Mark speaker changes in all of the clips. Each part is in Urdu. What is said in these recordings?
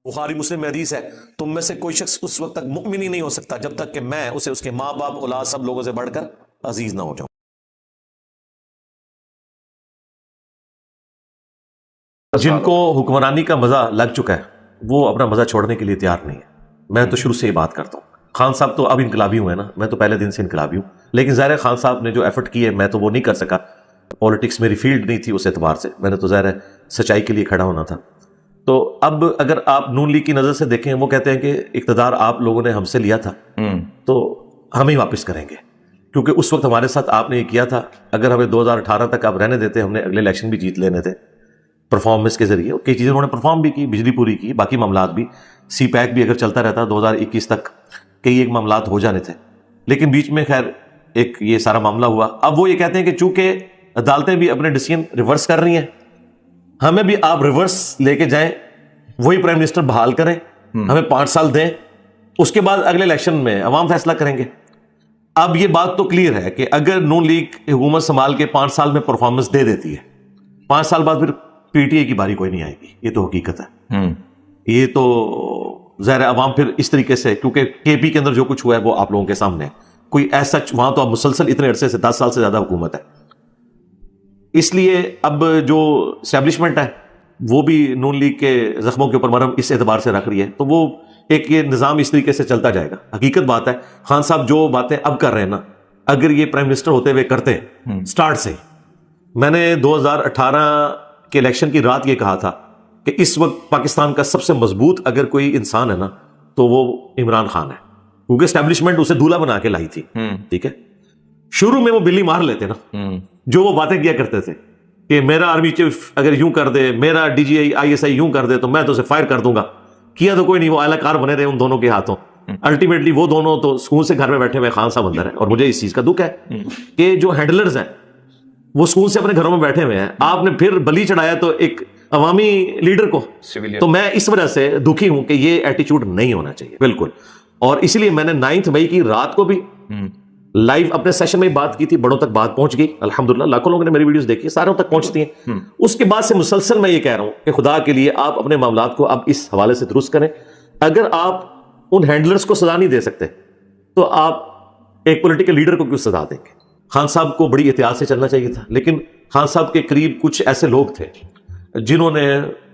Speaker 1: بخاری مسلم میں حدیث ہے، تم میں سے کوئی شخص اس وقت تک مؤمن ہی نہیں ہو سکتا جب تک کہ میں اسے اس کے ماں باپ اولاد سب لوگوں سے بڑھ کر عزیز نہ ہو جاؤں۔ جن کو حکمرانی کا مزہ لگ چکا ہے وہ اپنا مزہ چھوڑنے کے لیے تیار نہیں ہے۔ میں تو شروع سے یہ بات کرتا ہوں، خان صاحب تو اب انقلابی ہوئے نا، میں تو پہلے دن سے انقلابی ہوں، لیکن ظاہر ہے خان صاحب نے جو ایفرٹ کی ہے میں تو وہ نہیں کر سکا، پولیٹکس میری فیلڈ نہیں تھی اس اعتبار سے، میں نے تو ظاہر ہے سچائی کے لیے کھڑا ہونا تھا۔ تو اب اگر آپ نون لیگ کی نظر سے دیکھیں، وہ کہتے ہیں کہ اقتدار آپ لوگوں نے ہم سے لیا تھا تو ہم ہی واپس کریں گے، کیونکہ اس وقت ہمارے ساتھ آپ نے یہ کیا تھا، اگر ہمیں 2018 تک آپ رہنے دیتے، ہم نے اگلے الیکشن بھی جیت لینے تھے پرفارمنس کے ذریعے، کئی چیزیں انہوں نے پرفارم بھی کی، بجلی پوری کی، باقی معاملات بھی، سی پیک بھی اگر چلتا رہتا 2021 تک کئی ایک معاملات ہو جانے تھے، لیکن بیچ میں خیر ایک یہ سارا معاملہ ہوا۔ اب وہ یہ کہتے ہیں کہ چونکہ عدالتیں بھی اپنے ڈیسیژن ریورس کر رہی ہیں، ہمیں بھی آپ ریورس لے کے جائیں، وہی پرائم منسٹر بحال کریں، ہمیں 5 سال دیں، اس کے بعد اگلے الیکشن میں عوام فیصلہ کریں گے۔ اب یہ بات تو کلیئر ہے کہ اگر نون لیگ حکومت سنبھال کے 5 سال میں پرفارمنس دے دیتی ہے، 5 سال بعد پھر پی ٹی آئی کی باری کوئی نہیں آئے گی، یہ تو حقیقت ہے۔ یہ تو ظاہر عوام پھر اس طریقے سے، کیونکہ کے پی کے اندر جو کچھ ہوا ہے وہ آپ لوگوں کے سامنے ہے، کوئی ایسا وہاں تو اب مسلسل اتنے عرصے سے 10 سال سے زیادہ حکومت ہے، اس لیے اب جو اسٹیبلشمنٹ ہے وہ بھی نون لیگ کے زخموں کے اوپر مرہم اس اعتبار سے رکھ رہی ہے، تو وہ ایک یہ نظام اس طریقے سے چلتا جائے گا۔ حقیقت بات ہے خان صاحب جو باتیں اب کر رہے ہیں نا، اگر یہ پرائم منسٹر ہوتے ہوئے کرتے سٹارٹ سے، میں نے 2018 کے الیکشن کی رات یہ کہا تھا کہ اس وقت پاکستان کا سب سے مضبوط اگر کوئی انسان ہے نا تو وہ عمران خان ہے، کیونکہ اسٹیبلشمنٹ اسے دولہا بنا کے لائی تھی، ٹھیک ہے۔ شروع میں وہ بلی مار لیتے نا، جو وہ باتیں کیا کرتے تھے کہ میرا آرمی چیف اگر یوں کر دے، میرا D G I S I یوں کر دے تو میں تو اسے فائر کر دوں گا، کیا تو کوئی نہیں، وہ اعلی کار بنے رہے ان دونوں کے ہاتھوں، الٹیمیٹلی وہ دونوں تو سکون سے گھر میں بیٹھے ہوئے، خان صاحب اندر ہے، اور مجھے اس چیز کا دکھ ہے کہ جو ہینڈلرز ہیں وہ سکون سے اپنے گھروں میں بیٹھے ہوئے ہیں، آپ نے پھر بلی چڑھایا تو ایک عوامی لیڈر کو، تو میں اس وجہ سے دکھی ہوں کہ یہ ایٹیچیوڈ نہیں ہونا چاہیے بالکل، اور اسی لیے میں نے 9 مئی کی رات کو بھی لائیو اپنے سیشن میں بات کی تھی، بڑوں تک بات پہنچ گئی الحمدللہ، لاکھوں لوگوں نے میری ویڈیوز دیکھی، ساروں تک پہنچتی ہیں۔ اس کے بعد سے مسلسل میں یہ کہہ رہا ہوں کہ خدا کے لیے آپ اپنے معاملات کو اب اس حوالے سے درست کریں، اگر آپ ان ہینڈلرز کو سزا نہیں دے سکتے تو آپ ایک پولیٹیکل لیڈر کو کیوں سزا دیں گے؟ خان صاحب کو بڑی احتیاط سے چلنا چاہیے تھا، لیکن خان صاحب کے قریب کچھ ایسے لوگ تھے جنہوں نے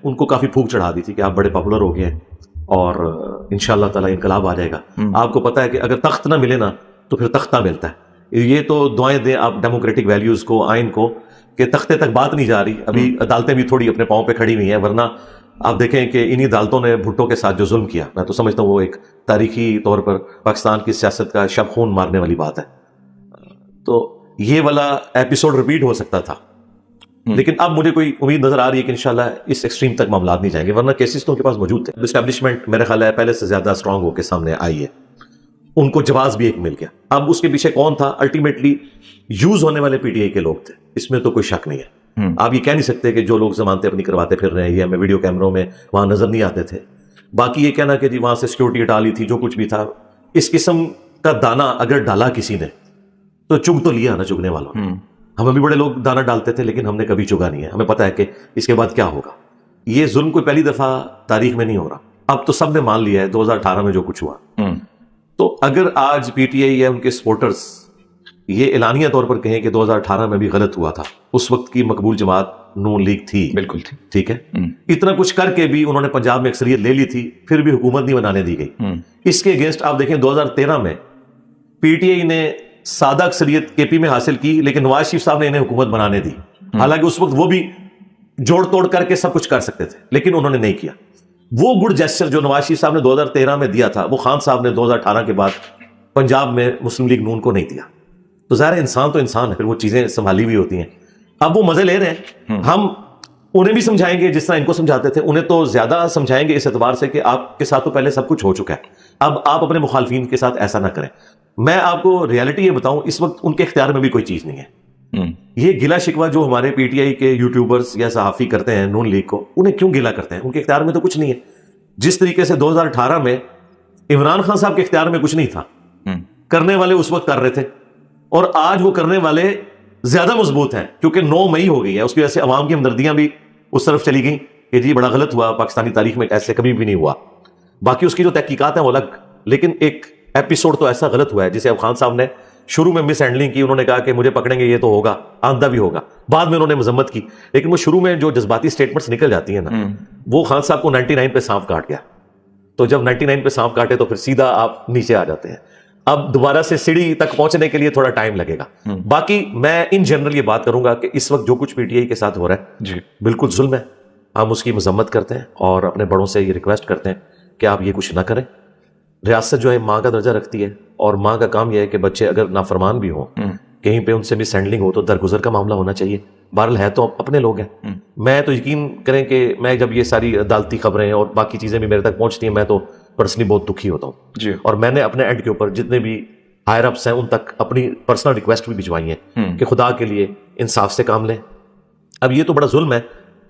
Speaker 1: ان کو کافی پھونک چڑھا دی تھی کہ آپ بڑے پاپولر ہو گئے ہیں اور انشاءاللہ تعالی انقلاب آ جائے گا۔ آپ کو پتا ہے کہ اگر تخت نہ ملے نا تو پھر تختہ ملتا ہے، یہ تو دعائیں دیں آپ ڈیموکریٹک ویلیوز کو، آئین کو، کہ تختے تک بات نہیں جا رہی، ابھی عدالتیں بھی تھوڑی اپنے پاؤں پہ کھڑی ہوئی ہیں، ورنہ آپ دیکھیں کہ انہی عدالتوں نے بھٹو کے ساتھ جو ظلم کیا، میں تو سمجھتا ہوں وہ ایک تاریخی طور پر پاکستان کی سیاست کا شب خون مارنے والی بات ہے۔ تو یہ والا ایپیسوڈ ریپیٹ ہو سکتا تھا، لیکن اب مجھے کوئی امید نظر آ رہی ہے کہ انشاءاللہ اس ایکسٹریم تک معاملات نہیں جائیں گے، ورنہ کیسز تو ان کے پاس موجود تھے۔ اسٹیبلشمنٹ میرے خیال ہے پہلے سے زیادہ اسٹرانگ ہو کے سامنے آئی ہے، ان کو جواز بھی ایک مل گیا۔ اب اس کے پیچھے کون تھا؟ الٹیمیٹلی یوز ہونے والے پی ٹی آئی کے لوگ تھے، اس میں تو کوئی شک نہیں ہے۔ آپ یہ کہہ نہیں سکتے کہ جو لوگ ضمانتیں اپنی کرواتے پھر رہے ہیں یا ہمیں ویڈیو کیمروں میں وہاں نظر نہیں آتے تھے، باقی یہ کہنا کہ جی وہاں سے سیکورٹی ہٹا لی تھی، جو کچھ بھی تھا، اس قسم کا دانا اگر ڈالا کسی نے تو چگ تو لیا نا چگنے والوں۔ ہمیں بھی بڑے لوگ دانا ڈالتے تھے لیکن ہم نے کبھی چگا نہیں ہے، ہمیں پتا ہے کہ اس کے بعد کیا ہوگا۔ یہ ظلم کوئی پہلی دفعہ تاریخ میں نہیں ہو رہا، اب تو سب نے مان لیا ہے 2018 میں جو کچھ ہوا۔ تو اگر آج پی ٹی آئی یا ان کے سپورٹرز یہ اعلانیہ طور پر کہیں کہ 2018 میں بھی غلط ہوا تھا، اس وقت کی مقبول جماعت نون لیگ تھی،
Speaker 2: بالکل
Speaker 1: ٹھیک ہے، اتنا کچھ کر کے بھی انہوں نے پنجاب میں اکثریت لے لی تھی، پھر بھی حکومت نہیں بنانے دی گئی۔ اس کے اگینسٹ آپ دیکھیں 2013 میں پی ٹی آئی نے سادہ اکثریت کے پی میں حاصل کی، لیکن نواز شریف صاحب نے انہیں حکومت بنانے دی، حالانکہ اس وقت وہ بھی جوڑ توڑ کر کے سب کچھ کر سکتے تھے، لیکن انہوں نے نہیں کیا۔ وہ گڈ جیسچر جو نواز شریف صاحب نے 2013 میں دیا تھا، وہ خان صاحب نے 2018 کے بعد پنجاب میں مسلم لیگ نون کو نہیں دیا۔ تو ظاہر انسان تو انسان ہے، پھر وہ چیزیں سنبھالی ہوئی ہوتی ہیں۔ اب وہ مزے لے رہے ہیں، ہم انہیں بھی سمجھائیں گے جس طرح ان کو سمجھاتے تھے، انہیں تو زیادہ سمجھائیں گے اس اعتبار سے کہ آپ کے ساتھ تو پہلے سب کچھ ہو چکا ہے، اب آپ اپنے مخالفین کے ساتھ ایسا نہ کریں۔ میں آپ کو ریالٹی یہ بتاؤں، اس وقت ان کے اختیار میں بھی کوئی چیز نہیں ہے۔ یہ گلا شکوہ جو ہمارے پی ٹی آئی کے یوٹیوبرز یا صحافی کرتے ہیں نون لیگ کو، انہیں کیوں گلا کرتے ہیں؟ ان کے اختیار میں تو کچھ نہیں ہے۔ جس طریقے سے 2018 میں عمران خان صاحب کے اختیار میں کچھ نہیں تھا، کرنے والے اس وقت کر رہے تھے، اور آج وہ کرنے والے زیادہ مضبوط ہیں کیونکہ 9 مئی ہو گئی ہے، اس کی وجہ سے عوام کی ہمدردیاں بھی اس طرف چلی گئیں، کہ جی بڑا غلط ہوا, پاکستانی تاریخ میں ایسے کبھی بھی نہیں ہوا. باقی اس کی جو تحقیقات ہیں وہ الگ, لیکن ایک ایپیسوڈ تو ایسا غلط ہوا ہے جسے اب خان صاحب نے شروع میں مس ہینڈلنگ کی. انہوں نے کہا کہ مجھے پکڑیں گے یہ تو ہوگا, آندہ بھی ہوگا. بعد میں انہوں نے مذمت کی, لیکن وہ شروع میں جو جذباتی سٹیٹمنٹس نکل جاتی ہیں نا, وہ خان صاحب کو 99 پہ سانپ کاٹ گیا. تو جب 99 پہ سانپ کاٹے تو پھر سیدھا آپ نیچے آ جاتے ہیں. اب دوبارہ سے سیڑھی تک پہنچنے کے لیے تھوڑا ٹائم لگے گا. باقی میں ان جنرل یہ بات کروں گا کہ اس وقت جو کچھ پی ٹی آئی کے ساتھ ہو رہا ہے جی بالکل ظلم ہے. ہم اس کی مذمت کرتے ہیں اور اپنے بڑوں سے یہ ریکویسٹ کرتے ہیں کہ آپ یہ کچھ نہ کریں. ریاست جو ہے ماں کا درجہ رکھتی ہے, اور ماں کا کام یہ ہے کہ بچے اگر نافرمان بھی ہوں, کہیں پہ ان سے مس ہینڈلنگ ہو تو درگزر کا معاملہ ہونا چاہیے. بہرحال ہے تو اپنے لوگ ہیں. میں تو یقین کریں کہ میں جب یہ ساری عدالتی خبریں اور باقی چیزیں بھی میرے تک پہنچتی ہیں, میں تو پرسنلی بہت دکھی ہوتا ہوں جی. اور میں نے اپنے اینڈ کے اوپر جتنے بھی ہائر اپس ہیں ان تک اپنی پرسنل ریکویسٹ بھی بھجوائی ہیں کہ خدا کے لیے انصاف سے کام لیں. اب یہ تو بڑا ظلم ہے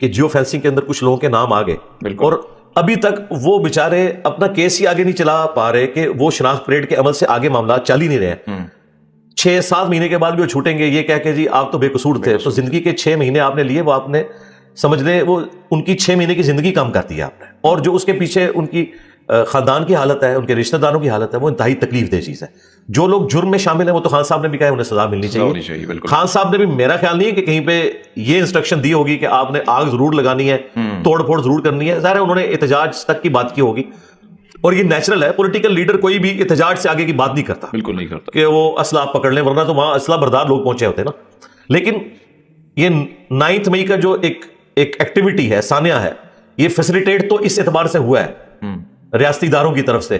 Speaker 1: کہ جیو فینسنگ کے اندر کچھ لوگوں کے نام آ گئے, اور ابھی تک وہ بیچارے اپنا کیس ہی آگے نہیں چلا پا رہے کہ وہ شناخت پریڈ کے عمل سے آگے معاملات چل ہی نہیں رہے. 6-7 مہینے کے بعد بھی وہ چھوٹیں گے یہ کہہ کے جی آپ تو بے قصور تھے. تو زندگی کے 6 مہینے آپ نے لیے, وہ آپ نے سمجھ لیں وہ ان کی 6 مہینے کی زندگی کم کر دی آپ نے. اور جو اس کے پیچھے ان کی خاندان کی حالت ہے, ان کے رشتہ داروں کی حالت ہے, وہ انتہائی تکلیف دہ چیز ہے. جو لوگ جرم میں شامل ہیں وہ تو خان صاحب نے بھی کہا ہے انہیں سزا ملنی چاہیے. خان صاحب نے بھی, میرا خیال نہیں ہے کہ کہیں پہ یہ انسٹرکشن دی ہوگی کہ آپ نے آگ ضرور لگانی ہے, توڑ پھوڑ ضرور کرنی ہے. ظاہر ہے انہوں نے احتجاج تک کی بات کی ہوگی, اور یہ نیچرل ہے. پولیٹیکل لیڈر کوئی بھی احتجاج سے آگے کی بات نہیں کرتا, بالکل نہیں کرتا کہ وہ اسلحہ پکڑ لیں, ورنہ تو وہاں اسلحہ بردار لوگ پہنچے ہوتے ہیں نا. لیکن یہ 9 مئی کا جو ایک ایکٹیویٹی ہے, سانیہ ہے, یہ فیسیلیٹیٹ تو اس اعتبار سے ہوا ہے ریاستی اداروں کی طرف سے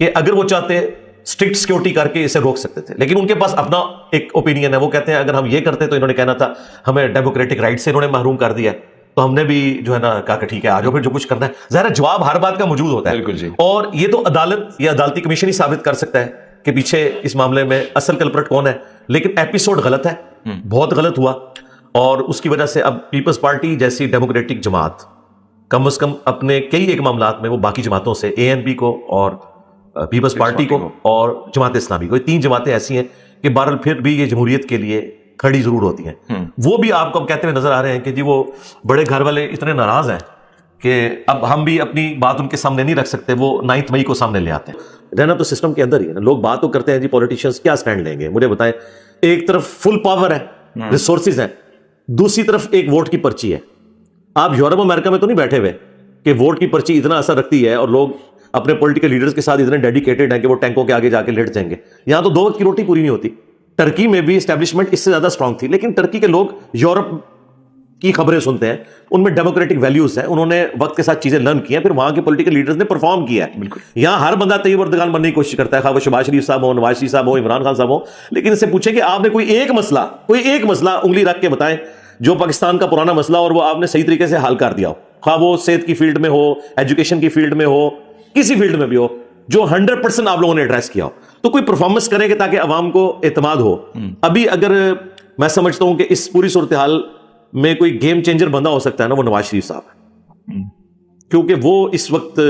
Speaker 1: کہ اگر وہ چاہتے اسٹرکٹ سیکورٹی کر کے اسے روک سکتے تھے, لیکن ان کے پاس اپنا ایک اوپینین ہے. وہ کہتے ہیں اگر ہم یہ کرتے تو انہوں نے کہنا تھا ہمیں ڈیموکریٹک رائٹ سے انہوں نے محروم کر دیا, تو ہم نے بھی جو ہے نا کہا کہ ٹھیک ہے آ جاؤ پھر جو کچھ کرنا ہے. ظاہر جواب ہر بات کا موجود ہوتا ہے, اور یہ تو عدالت یا عدالتی کمیشن ہی ثابت کر سکتا ہے کہ پیچھے اس معاملے میں اصل کلپرٹ کون ہے. لیکن ایپیسوڈ غلط ہے, بہت غلط ہوا, اور اس کی وجہ سے اب پیپلز پارٹی جیسی ڈیموکریٹک جماعت کم از کم اپنے کئی ایک معاملات میں وہ باقی جماعتوں سے, اے این پی کو اور پیپلز پارٹی کو اور جماعت اسلامی کو, یہ 3 جماعتیں ایسی ہیں کہ بہرحال پھر بھی یہ جمہوریت کے لیے کھڑی ضرور ہوتی ہیں. وہ بھی آپ کو کہتے ہوئے نظر آ رہے ہیں کہ جی وہ بڑے گھر والے اتنے ناراض ہیں کہ اب ہم بھی اپنی بات ان کے سامنے نہیں رکھ سکتے, وہ 9 مئی کو سامنے لے آتے ہیں. رہنا تو سسٹم کے اندر ہی ہے نا. لوگ بات تو کرتے ہیں جی پولیٹیشینز کیا سٹینڈ لیں گے, مجھے بتائیں. ایک طرف فل پاور ہے, ریسورسز ہیں, دوسری طرف ایک ووٹ کی پرچی ہے. آپ یورپ امریکہ میں تو نہیں بیٹھے ہوئے کہ ووٹ کی پرچی اتنا اثر رکھتی ہے اور لوگ اپنے پولیٹیکل لیڈرز کے ساتھ اتنے ڈیڈیکیٹڈ ہیں کہ وہ ٹینکوں کے آگے جا کے لیٹ جائیں گے. یہاں تو 2 وقت کی روٹی پوری نہیں ہوتی. ٹرکی میں بھی اسٹیبلشمنٹ اس سے زیادہ اسٹرانگ تھی, لیکن ٹرکی کے لوگ یورپ کی خبریں سنتے ہیں, ان میں ڈیموکریٹک ویلیوز ہیں, انہوں نے وقت کے ساتھ چیزیں لرن کی ہیں, پھر وہاں کے پولیٹیکل لیڈرز نے پرفارم کیا ہے. یہاں ہر بندہ طیب اردگان بننے کی کوشش کرتا ہے, خواہ وہ شہباز شریف صاحب ہو, نواز شریف صاحب ہو, عمران خان صاحب ہو, لیکن اس سے پوچھیں کہ آپ نے کوئی ایک مسئلہ انگلی رکھ کے بتائیں جو پاکستان کا پرانا مسئلہ اور وہ آپ نے صحیح طریقے سے حل کر دیا ہو, خواہ وہ صحت کی فیلڈ میں ہو, ایجوکیشن کی فیلڈ میں ہو, کسی فیلڈ میں بھی ہو, جو 100% آپ لوگوں نے ایڈریس کیا ہو. تو کوئی پرفارمنس کرے کہ تاکہ عوام کو اعتماد ہو. ابھی اگر میں سمجھتا ہوں کہ اس پوری صورتحال میں کوئی گیم چینجر بندہ ہو سکتا ہے نا, وہ نواز شریف صاحب ہے, کیونکہ وہ اس وقت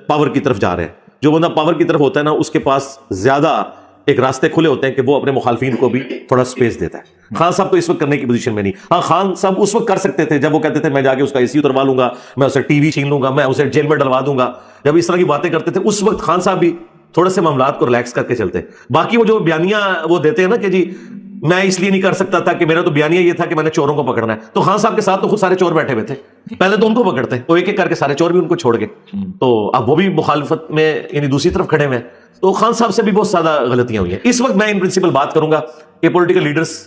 Speaker 1: پاور کی طرف جا رہے ہیں. جو بندہ پاور کی طرف ہوتا ہے نا, اس کے پاس زیادہ ایک راستے کھلے ہوتے ہیں کہ وہ اپنے مخالفین کو بھی تھوڑا سپیس دیتا ہے. خان صاحب تو اس وقت کرنے کی پوزیشن میں نہیں. ہاں خان صاحب اس وقت کر سکتے تھے جب وہ کہتے تھے میں جا کے اس کا اے سی اتروا لوں گا, میں اسے ٹی وی چھین لوں گا, میں اسے جیل میں ڈلوا دوں گا. جب اس طرح کی باتیں کرتے تھے اس وقت خان صاحب بھی تھوڑے سے معاملات کو ریلیکس کر کے چلتے. باقی وہ جو بیانیاں وہ دیتے ہیں نا کہ جی میں اس لیے نہیں کر سکتا تھا کہ میرا تو بیانیہ یہ تھا کہ میں نے چوروں کو پکڑنا ہے, تو خان صاحب کے ساتھ تو خود سارے چور بیٹھے ہوئے تھے, پہلے تو ان کو پکڑتے, تو ایک ایک کر کے سارے چور بھی ان کو چھوڑ گئے. تو اب وہ بھی مخالفت میں یعنی دوسری طرف کھڑے ہوئے ہیں. تو خان صاحب سے بھی بہت زیادہ غلطیاں ہوئی ہیں. اس وقت میں ان پرنسپل بات کروں گا کہ پولیٹیکل لیڈرز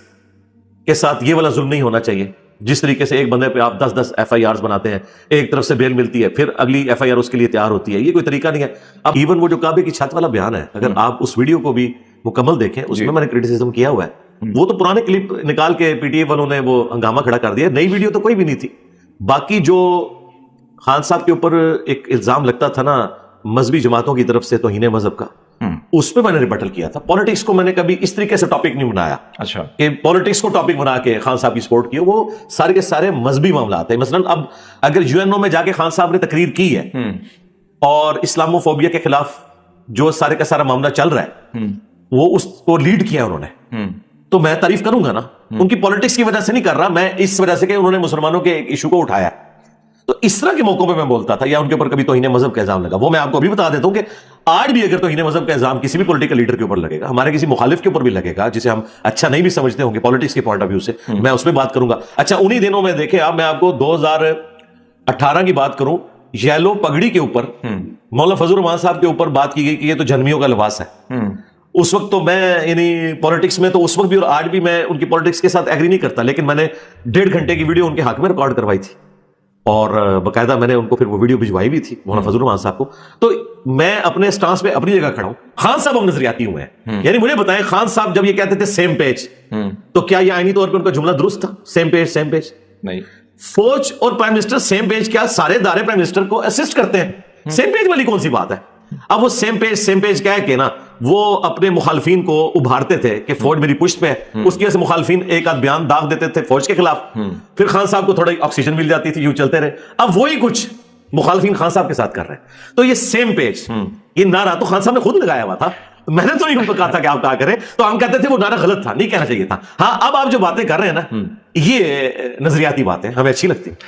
Speaker 1: کے ساتھ یہ والا ظلم نہیں ہونا چاہیے. جس طریقے سے ایک بندے پہ آپ 10 ایف آئی آرز بناتے ہیں, ایک طرف سے بیل ملتی ہے, پھر اگلی ایف آئی آر اس کے لیے تیار ہوتی ہے, یہ کوئی طریقہ نہیں ہے. اب ایون وہ جو کعبے کی چھت والا بیان ہے, اگر آپ اس ویڈیو کو بھی مکمل دیکھیں, اس میں نے کرٹیسزم کیا ہوا ہے. وہ تو پرانے کلپ نکال کے پی ٹی آئی والوں نے وہ ہنگامہ کھڑا کر دیا, نئی ویڈیو تو کوئی بھی نہیں تھی. باقی جو خان صاحب کے اوپر ایک الزام لگتا تھا نا مذہبی جماعتوں کی طرف سے توہین مذہب کا, اس پہ میں نے ریبٹل کیا تھا. پالیٹکس کو میں نے کبھی اس طریقے سے ٹاپک نہیں بنایا. اچھا کہ پالیٹکس کو ٹاپک بنا کے خان صاحب کی سپورٹ کی, وہ سارے کے سارے مذہبی معاملات ہیں. مثلا اب اگر یو این او میں جا کے خان صاحب نے تقریر کی ہے اور اسلاموفوبیا کے خلاف جو سارے کا سارا معاملہ چل رہا ہے وہ اس کو لیڈ کیا انہوں نے, تو میں تعریف کروں گا نا. ان کی پالیٹکس کی وجہ سے نہیں کر رہا میں, اس وجہ سے کہ انہوں نے مسلمانوں کے ایک ایشو کو اٹھایا. تو اس طرح کے موقعوں پہ میں بولتا تھا, یا ان کے اوپر کبھی توہین مذہب کا الزام لگا, وہ میں آپ کو ابھی بتا دیتا ہوں کہ آج بھی اگر توہین مذہب کا الزام کسی بھی پولیٹیکل لیڈر کے اوپر لگے گا, ہمارے کسی مخالف کے اوپر بھی لگے گا جسے ہم اچھا نہیں بھی سمجھتے ہوں گے پالیٹکس کے پوائنٹ آف ویو سے, میں اس پہ بات کروں گا. اچھا انہی دنوں میں دیکھیں آپ, میں آپ کو 2018 کی بات کروں, یلو پگڑی کے اوپر مولانا فضل الرحمان صاحب کے اوپر بات کی گئی کہ یہ تو جہنمیوں کا لباس ہے. اس وقت تو میں یعنی پولیٹکس میں تو اس وقت بھی اور آج بھی میں ان کی پولیٹکس کے ساتھ ایگری نہیں کرتا, لیکن میں نے 1.5 گھنٹے کی ویڈیو ان کے حق میں ریکارڈ کروائی تھی اور باقاعدہ میں نے ان کو پھر وہ ویڈیو بھجوائی بھی تھی مولانا فضل الرحمان صاحب کو. تو میں اپنے سٹانس پہ اپنی جگہ کھڑا ہوں. خان صاحب ہم نظریاتی ہوئے ہیں, یعنی مجھے بتائیں خان صاحب جب یہ کہتے تھے سیم پیج, تو کیا یہ آئینی طور پہ ان کا جملہ درست تھا؟ سیم پیج سیم پیج
Speaker 2: نہیں.
Speaker 1: فوج اور پرائم منسٹر سیم پیج, کیا سارے ادارے پرائم منسٹر کو اسسٹ کرتے ہیں؟ سیم پیج والی کون سی بات ہے؟ اب وہ سیم پیج کہہ کے نا وہ اپنے مخالفین کو ابھارتے تھے کہ فوج میری پشت پہ ہے, اس کی وجہ سے مخالفین ایک آدھ بیان داغ دیتے تھے فوج کے خلاف, پھر خان صاحب کو تھوڑا آکسیجن مل جاتی تھی, یوں چلتے رہے. اب وہی کچھ مخالفین خان صاحب کے ساتھ کر رہے ہیں. تو یہ سیم پیج یہ نعرہ تو خان صاحب نے خود لگایا ہوا تھا, میں نے تو نہیں کہا تھا کہ آپ کہا کریں, تو ہم کہتے تھے وہ نعرہ غلط تھا, نہیں کہنا چاہیے تھا. ہاں اب آپ جو باتیں کر رہے ہیں نا, یہ نظریاتی باتیں ہمیں اچھی لگتی ہیں.